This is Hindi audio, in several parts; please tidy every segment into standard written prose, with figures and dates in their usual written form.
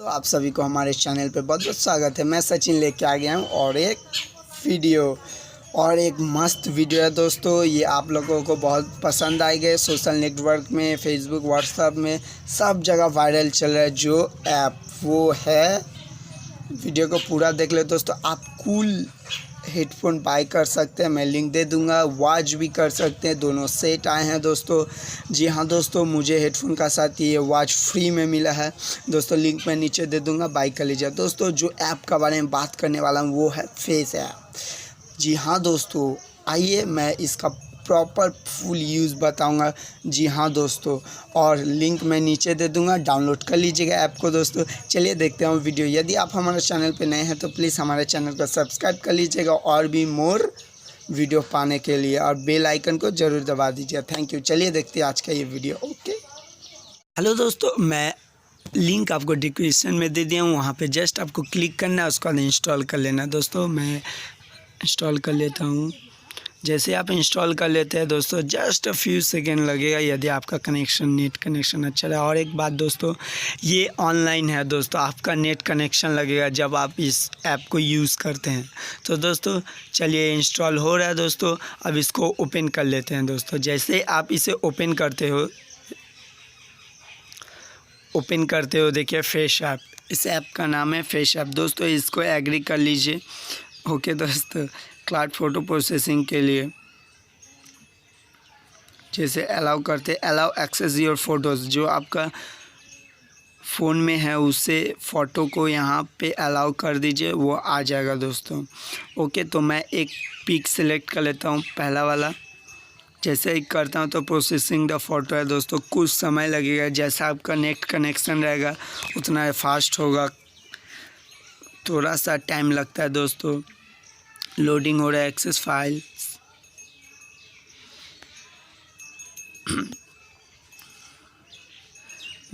तो आप सभी को हमारे चैनल पे बहुत बहुत स्वागत है। मैं सचिन लेके आ गया हूँ और एक मस्त वीडियो है दोस्तों। ये आप लोगों को बहुत पसंद आएगा। सोशल नेटवर्क में, फेसबुक, व्हाट्सएप में सब जगह वायरल चल रहा है जो ऐप, वो है, वीडियो को पूरा देख ले दोस्तों। आप कूल हेडफोन बाय कर सकते हैं, मैं लिंक दे दूंगा। वॉच भी कर सकते हैं, दोनों सेट आए हैं दोस्तों। जी हाँ दोस्तों, मुझे हेडफोन का साथ ये वॉच फ्री में मिला है दोस्तों। लिंक मैं नीचे दे दूंगा, बाय कर लीजिए दोस्तों। जो ऐप के बारे में बात करने वाला हूँ वो है फेस ऐप। जी हाँ दोस्तों, आइए मैं इसका प्रॉपर फुल यूज़ बताऊंगा। जी हाँ दोस्तों, और लिंक मैं नीचे दे दूंगा, डाउनलोड कर लीजिएगा ऐप को दोस्तों। चलिए देखते हैं वीडियो। यदि आप हमारे चैनल पे नए हैं तो प्लीज़ हमारे चैनल को सब्सक्राइब कर लीजिएगा और भी मोर वीडियो पाने के लिए, और बेल आइकन को ज़रूर दबा दीजिए। Thank you. चलिए देखते हैं आज का ये वीडियो। ओके, हेलो दोस्तों, मैं लिंक आपको डिस्क्रिप्शन में दे दिया हूँ, वहाँ पे जस्ट आपको क्लिक करना है, उसके बाद इंस्टॉल कर लेना दोस्तों। मैं इंस्टॉल कर लेता हूँ। जैसे आप इंस्टॉल कर लेते हैं दोस्तों, जस्ट फ्यू सेकेंड लगेगा यदि आपका नेट कनेक्शन अच्छा रहा। और एक बात दोस्तों, ये ऑनलाइन है दोस्तों, आपका नेट कनेक्शन लगेगा जब आप इस ऐप को यूज़ करते हैं। तो दोस्तों चलिए, इंस्टॉल हो रहा है दोस्तों। अब इसको ओपन कर लेते हैं दोस्तों। जैसे आप इसे ओपन करते हो देखिए फेस ऐप, इस ऐप का नाम है फेस ऐप दोस्तों। इसको एग्री कर लीजिए। ओके दोस्तों, क्लाउड फ़ोटो प्रोसेसिंग के लिए जैसे अलाउ करते, अलाउ एक्सेस योर फोटोज़, जो आपका फ़ोन में है उससे फ़ोटो को यहाँ पे अलाउ कर दीजिए, वो आ जाएगा दोस्तों। ओके, तो मैं एक पिक सेलेक्ट कर लेता हूँ, पहला वाला। जैसे ही करता हूँ तो प्रोसेसिंग द फ़ोटो है दोस्तों, कुछ समय लगेगा। जैसा आपका नेट कनेक्शन रहेगा उतना फास्ट होगा, थोड़ा सा टाइम लगता है दोस्तों। लोडिंग हो रहा है एक्सेस फाइल।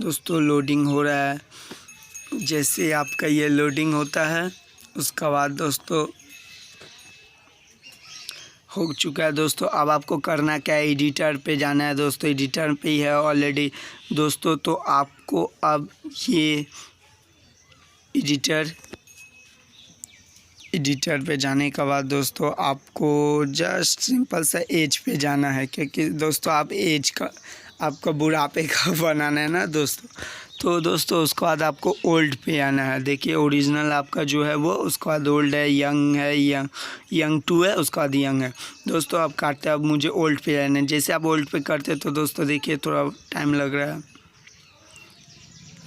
दोस्तों लोडिंग हो रहा है। जैसे आपका ये लोडिंग होता है उसका बाद दोस्तों हो चुका है दोस्तों। अब आपको करना क्या है, एडिटर पे जाना है दोस्तों। एडिटर पे ही है ऑलरेडी दोस्तों। तो आपको अब ये एडिटर पे जाने के बाद दोस्तों आपको जस्ट सिंपल सा एज पे जाना है, क्योंकि दोस्तों आपका बुढ़ापे का बनाना है ना दोस्तों। तो दोस्तों उसके बाद आपको ओल्ड पे आना है। देखिए ओरिजिनल आपका जो है वो, उसके बाद ओल्ड है, यंग 2 है, उसके बाद यंग है दोस्तों। आप काटते हैं, अब मुझे ओल्ड पे आना है। जैसे आप ओल्ड पे करते तो दोस्तों देखिए थोड़ा टाइम लग रहा है।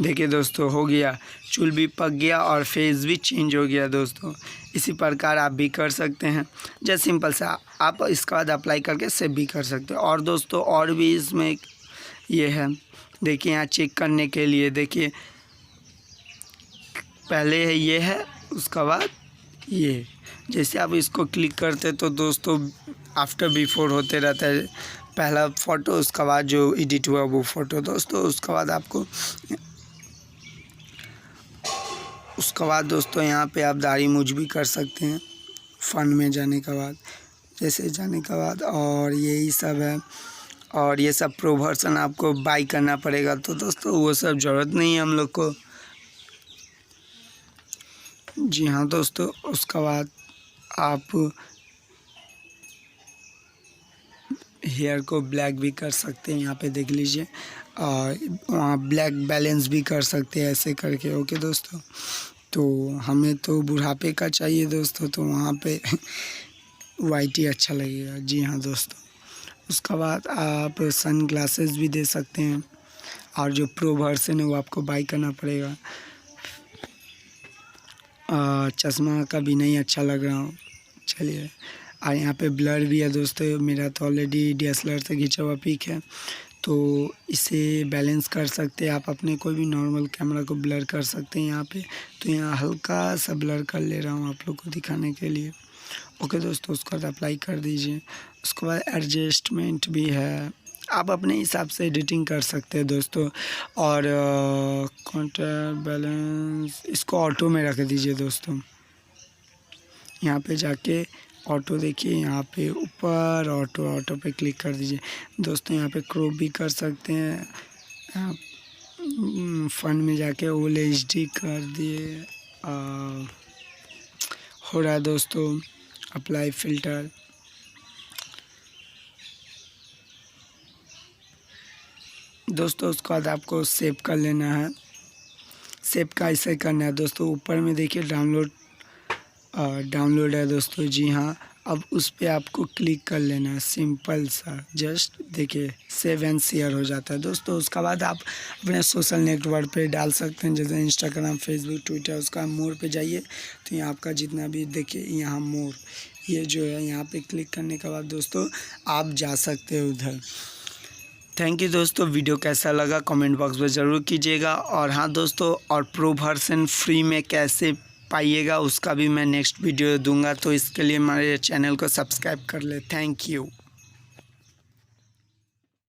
देखिए दोस्तों हो गया, चूल भी पक गया और फेस भी चेंज हो गया दोस्तों। इसी प्रकार आप भी कर सकते हैं। जैसे सिंपल सा आप इसके बाद अप्लाई करके सेव भी कर सकते हैं। और दोस्तों और भी इसमें ये है, देखिए यहाँ चेक करने के लिए, देखिए पहले है ये है, उसके बाद ये। जैसे आप इसको क्लिक करते तो दोस्तों आफ्टर बिफोर होते रहता है। पहला फ़ोटो, उसके बाद जो एडिट हुआ वो फ़ोटो दोस्तों। उसके बाद दोस्तों यहाँ पे आप दाढ़ी मूछ भी कर सकते हैं फ़न में जाने के बाद, जैसे जाने के बाद। और यही सब है। और ये सब प्रो वर्जन आपको बाई करना पड़ेगा, तो दोस्तों वो सब ज़रूरत नहीं है हम लोग को। जी हाँ दोस्तों, उसके बाद आप हेयर को ब्लैक भी कर सकते हैं, यहाँ पे देख लीजिए। और वहाँ ब्लैक बैलेंस भी कर सकते हैं ऐसे करके। ओके दोस्तों, तो हमें तो बुढ़ापे का चाहिए दोस्तों, तो वहाँ पे वाइट ही अच्छा लगेगा। जी हाँ दोस्तों, उसके बाद आप सन ग्लासेस भी दे सकते हैं। और जो प्रो वर्जन है वो आपको बाई करना पड़ेगा। चश्मा का भी नहीं अच्छा लग रहा हूँ। चलिए, और यहाँ पे ब्लर भी है दोस्तों। मेरा तो ऑलरेडी DSLR से खींचा हुआ पिक है, तो इसे बैलेंस कर सकते हैं आप। अपने कोई भी नॉर्मल कैमरा को ब्लर कर सकते हैं यहाँ पे। तो यहाँ हल्का सा ब्लर कर ले रहा हूँ आप लोग को दिखाने के लिए। ओके दोस्तों, उसके बाद अप्लाई कर दीजिए। उसके बाद एडजस्टमेंट भी है, आप अपने हिसाब से एडिटिंग कर सकते हैं दोस्तों। और कॉन्ट्रास्ट बैलेंस इसको ऑटो में रख दीजिए दोस्तों। यहाँ पे जाके ऑटो देखिए, यहाँ पे ऊपर ऑटो पे क्लिक कर दीजिए दोस्तों। यहाँ पे क्रॉप भी कर सकते हैं। फन में जाके ओल HD कर दिए। हो रहा है दोस्तों अप्लाई फ़िल्टर। दोस्तों उसके बाद आपको सेव कर लेना है। सेव कैसे करना है दोस्तों, ऊपर में देखिए डाउनलोड है दोस्तों। जी हाँ, अब उस पर आपको क्लिक कर लेना है, सिंपल सा। जस्ट देखिए सेव एंड शेयर हो जाता है दोस्तों। उसके बाद आप अपने सोशल नेटवर्क पे डाल सकते हैं, जैसे इंस्टाग्राम, फेसबुक, ट्विटर। उसका मोर पे जाइए तो यहाँ आपका जितना भी देखिए यहाँ मोर, ये जो है यहाँ पे क्लिक करने के बाद दोस्तों आप जा सकते हो उधर। थैंक यू दोस्तों। वीडियो कैसा लगा कमेंट बॉक्स में ज़रूर कीजिएगा। और हाँ दोस्तों, और प्रो वर्जन फ्री में कैसे पाइएगा उसका भी मैं नेक्स्ट वीडियो दूंगा, तो इसके लिए हमारे चैनल को सब्सक्राइब कर ले। Thank you.